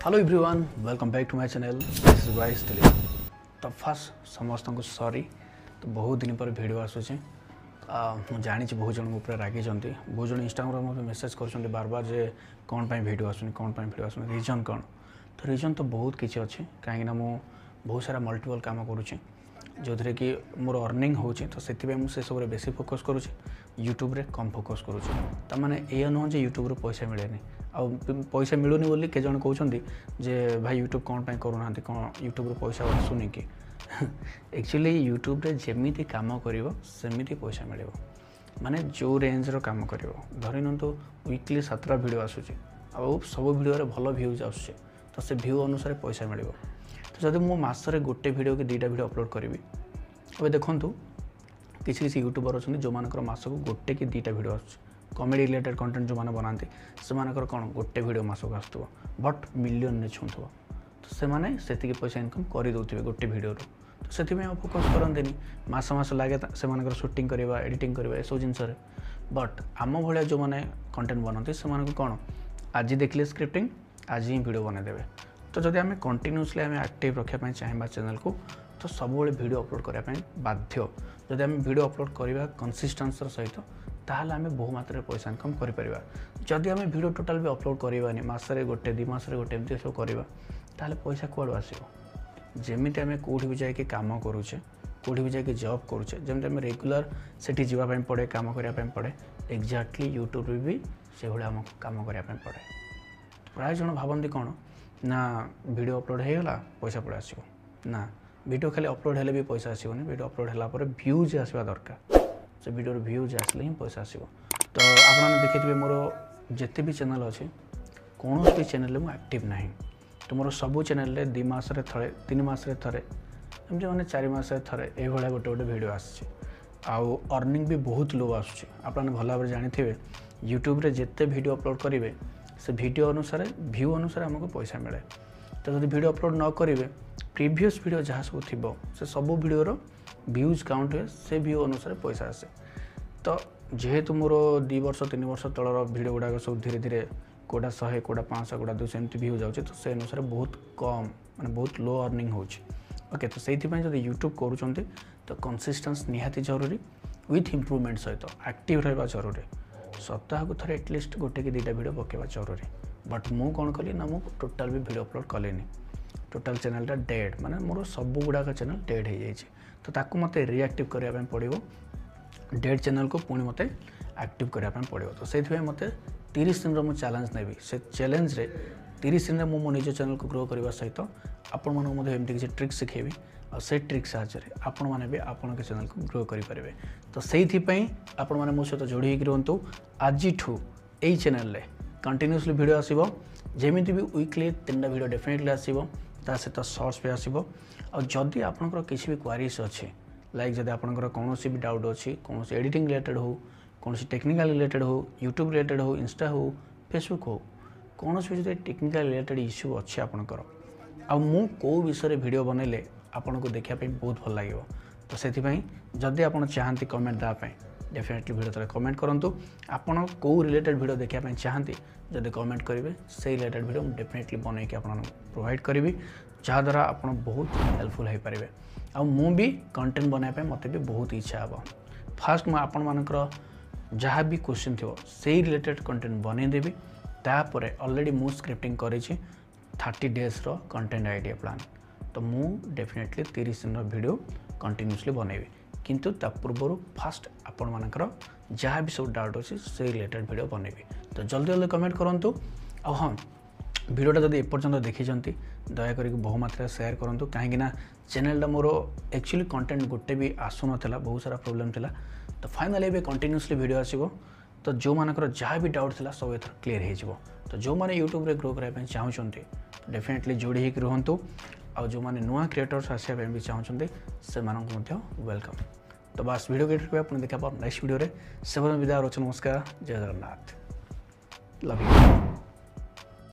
Hello everyone welcome back to my channel this is वाइस दिलीप। तो first समस्त को सॉरी तो बहुत दिन पर वीडियो आसूँ मुझे जानी बहुत जन ऊपर रागी बहुत जन इंस्टाग्राम में मेसेज कर बार बार जे कौन पाई वीडियो आसुनी कौन पाई वीडियो आसुनी रीजन कौन। तो रीजन तो बहुत किसी अच्छे कहीं मु बहुत सारा मल्टीपल काम करुँचे जो थे कि मोर अर्निंग होची तो से मुझे सब बेसी फोकस करुँचे यूट्यूब रे कम फोकस करुँचे ताने ये नुह जे यूट्यूब रे पैसा मिलेनी आ पैसा मिलूनी बोली के जन कहते जे भाई यूट्यूब कौन पाई करूना कौन यूट्यूब रे पैसा आसुनी कि एक्चुअली यूट्यूब रे जेमिति काम करिवो सेमिति पैसा मिलिवो माने जो रेंज रो काम करिवो धरि नंतु वीकली 7 वीडियो आसुची आ सब वीडियो रे भलो व्यूज आसुची तो से व्यू अनुसार पैसा मिलिवो। तो जब मो मासरे गोटे वीडियो कि 2टा वीडियो अपलोड करी अब देखु किसी यूट्यूबर अच्छा जो मानकर मास को गोटे कि 2टा वीडियो कॉमेडी रिलेटेड कंटेंट जो मैंने बनाते से कौन गोटे वीडियो मासक आसो बट मिलियन में छूथो तो से पैसा इनकम करदे गोटे वीडियो तो से फोकस करते मस लगे से शूटिंग करवा एडिटिंग करवा ये सब जिनस बट आम भाया जो मैंने कंटेंट बनाते से कौन आज देखिए स्क्रिप्टिंग आज ही वीडियो बनईदेवे। तो जब आम कंटिन्यूसली आम एक्टिव रखापी चाहिए चैनल को तो सब वीडियो अपलोड करने बाध्य जब आम वीडियो अपलोड करवा कंसिस्टेंस सहित ताहले आम बहु मात्रा पैसा इनकम करें। जदि आम वीडियो टोटाल भी अपलोड करवानी मसरे गोटे 2 मास गोटे एमती सब करवा ताहले पैसा कुआड़ू आसो जमी आम कौटी भी जाकि कम करुचे कौटी भी जाकि जॉब करुचे जमी आम रेगुलर से जावाई पड़े कम करने पड़े एक्जाक्टली यूट्यूब भी से भाई आमको कम करने पड़े। प्राय जन भावती कौन ना वीडियो अपलोड होगा पैसा पड़े आसो ना वीडियो खाली अपलोड हेले भी पैसा आसोनी वीडियो अपलोड है व्यूज आसवा दरकार से वीडियो व्यूज आसले ही पैसा आसो। तो आपने देखिए मोर जिते भी चैनल अच्छे कौन भी चैनल में एक्टिव ना तो मोर सबू चैनल 2 मासरे थे 3 मासरे थे एमती मैंने 4 मासरे थे ये गोटे गोटे वीडियो आसचे आउ अर्निंग भी बहुत लो आसुचे आपने भल भाव जानी यूट्यूब रे जिते वीडियो अपलोड करेंगे से वीडियो अनुसार व्यू अनुसार आमको पैसा मिले। तो जब वीडियो अपलोड न करेंगे प्रीवियस वीडियो जहाँ सब थी से सब वीडियोर व्यूज काउंट हुए से व्यू अनुसार पैसा आसे। तो जेहेतु मोर 2 वर्ष 3 वर्ष तलर वीडियो गुड़ाक सब धीरे धीरे कोड़ा 100 कोड़ा 500 कोड़ा 200 एमती व्यू जाऊँचे तो से अनुसार बहुत कम माने बहुत लो अर्निंग होची ओके। तो से जब यूट्यूब करूँ तो कंसिस्टेंस निहाती जरूरी विथ इम्प्रूवमेंट सहित एक्टिव रहा जरूरी सप्ताह को थे एटलिस्ट गोटे कि 2टा वीडियो पकेवा जरूरी। बट मु कौन कली ना मु टोटाल भी वीडियो अपलोड कलेनी टोटाल चैनलटा डेड माने मोर सब गुड़ाक चैनल डेड हो जाए तो ताकू मते रिएक्टिव करने पड़ो डेड चैनल को पुणी मते एक्टिव करने पड़ो। तो से मते 30 दिन मु चैलेंज नेबी से चैलेंज रे 30 दिन मो निज चैनल को ग्रो करने सहित आपण मानक एमती किसी ट्रिक्स शिखेबी और से ट्रिक साहाय्य आपण मैंने भी आपण के चैनल को ग्रो करेंगे। तो से आपण मैंने मो सहित जोड़ी रुहतु आज यही चैनल कंटिन्यूसली वीडियो आसो जमी भी वीकली 3टा वीडियो डेफिनेटली आसो ता सहित शॉर्ट्स भी आसो। और जदि आपंकर किसी भी क्वारीज अच्छे लाइक जब आपंकर कौन भी डाउट अच्छी कौन एडिटिंग रिलेटेड हो कौन टेक्निकल रिलेटेड हो यूट्यूब रिलेटेड हो इंस्टा हो फेसबुक हो कौन भी जो टेक्निकल रिलेटेड इश्यू अच्छे आपंकर आ मु कौ विषय वीडियो बनइले आपन को देखापी बहुत भल लगे। तो से जदि आप चाहती कमेंट देवाई डेफिनेटली वीडियो तले कमेंट करूँ आपन कौ रिलेटेड वीडियो देखापी चाहती जदि कमेंट करेंगे से रिलेटेड वीडियो मुझे डेफिनेटली बनईकि आप प्रोवाइड करी जहाँद्वारा आप बहुत हेल्पफुल हो पारे आ मु भी कंटेंट बनाइए मत भी बहुत इच्छा हे। फास्ट मुझे आपण मानकर जहाँ भी क्वेश्चन थी से रिलेटेड कंटेंट बनईदेवी तापर ऑलरेडी मु स्क्रिप्टिंग करी 30 डेज रो कंटेंट आइडिया प्लान तो मु डेफिनेटली 30 दिन वीडियो कंटिन्यूसली बनइबी किंतु ता पूर्व फास्ट आपण मानकर जहाँ भी सब डाउट अच्छे से रिलेटेड वीडियो बनइबी। तो जल्दी जल्दी कमेंट करूँ आ हाँ वीडियोटा जब एपर्तंत देखी दयाकोरी बहुमात्रा शेयर करूँ कहीं चैनलटा मोर एक्चुअली कंटेंट गोटे भी आसु नाला बहुत सारा प्रोब्लेम थिला। तो फाइनाली ए कंटिन्यूसली वीडियो आसो तो जो मानकर जहाँ भी डाउट थिला सब एथर क्लीयर हो। तो जो मैंने यूट्यूब रे ग्रो करने चाहते डेफिनेटली जोड़ी होकर रुहतु आ जो मैंने नुआ क्रिएटर्स आसापी भी चाहते से वेलकम। तो बस वीडियो क्रिएट देखा नेक्स्ट वीडियो से विदा रोच नमस्कार जय जगन्नाथ लव यू।